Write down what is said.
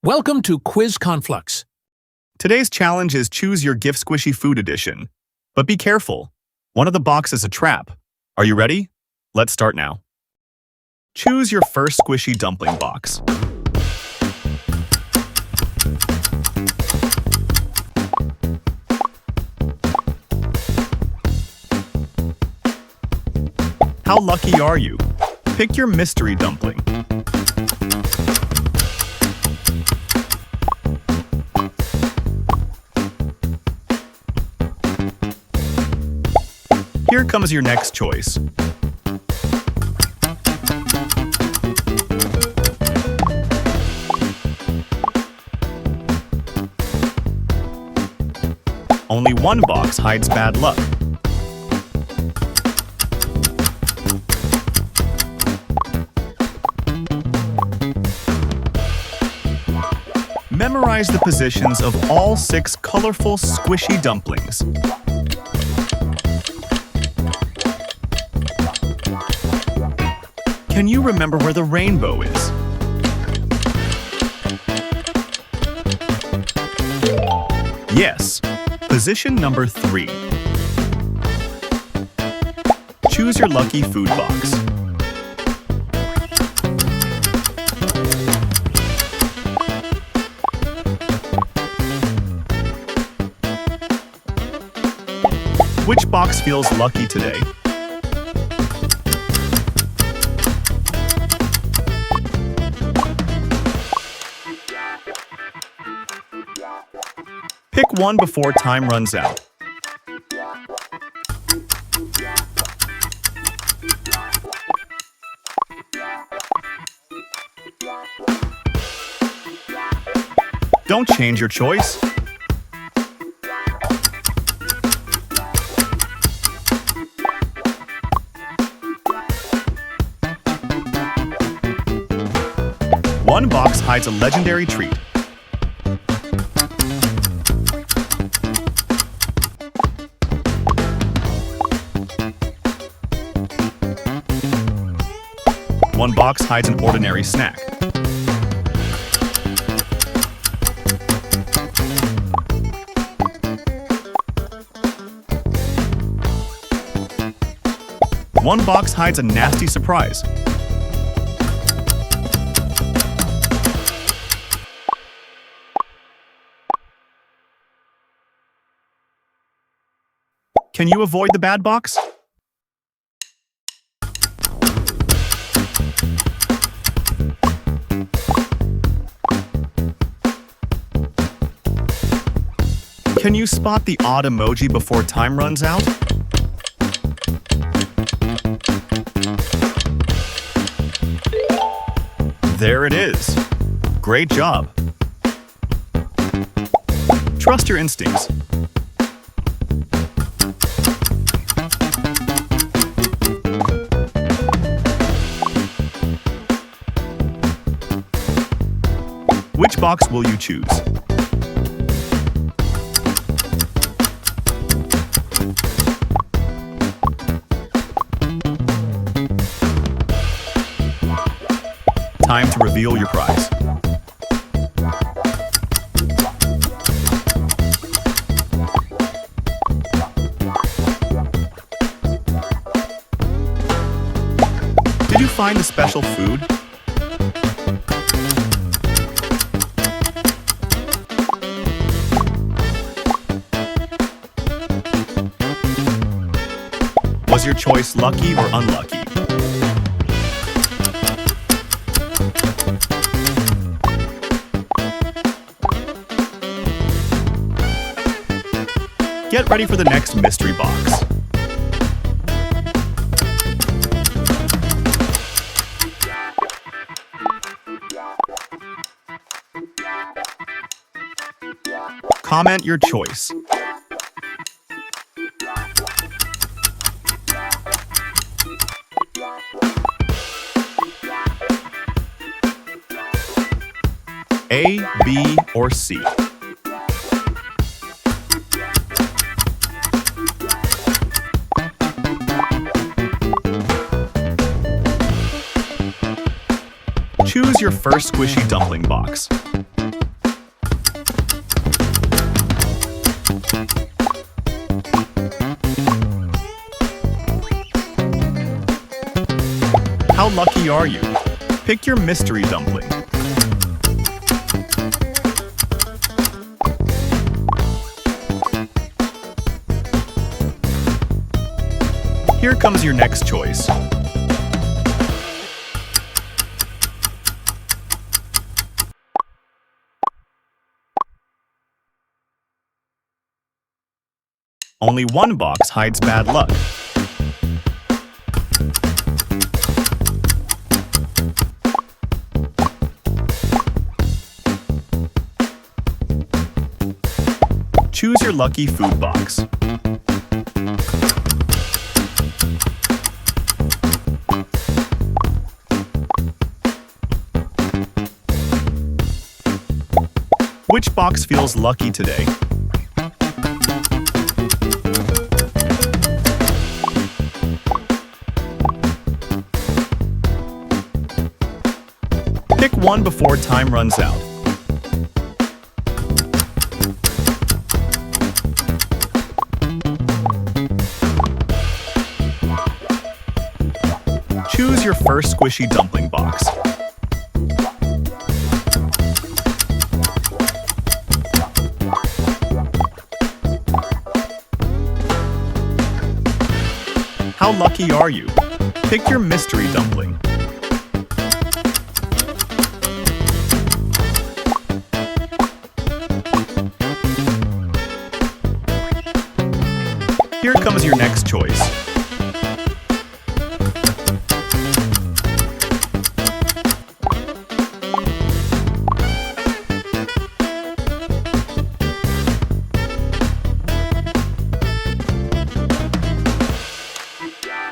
Welcome to Quiz Conflux. Today's challenge is Choose Your Gift Squishy Food Edition. But be careful. One of the boxes is a trap. Are you ready? Let's start now. Choose your first squishy dumpling box. How lucky are you? Pick your mystery dumpling. Here comes your next choice. Only one box hides bad luck. Memorize the positions of all 6 colorful, squishy dumplings. Can you remember where the rainbow is? Yes, position number 3. Choose your lucky food box. Which box feels lucky today? Pick one before time runs out. Don't change your choice. One box hides a legendary treat. One box hides an ordinary snack. One box hides a nasty surprise. Can you avoid the bad box? Can you spot the odd emoji before time runs out? There it is. Great job. Trust your instincts. Which box will you choose? Time to reveal your prize. Did you find the special food? Was your choice lucky or unlucky? Get ready for the next mystery box. Comment your choice. A, B, or C? Choose your first squishy dumpling box. How lucky are you? Pick your mystery dumpling. Here comes your next choice. Only one box hides bad luck. Choose your lucky food box. Which box feels lucky today? Pick one before time runs out. Choose your first squishy dumpling box. How lucky are you? Pick your mystery dumpling. Here comes your next choice.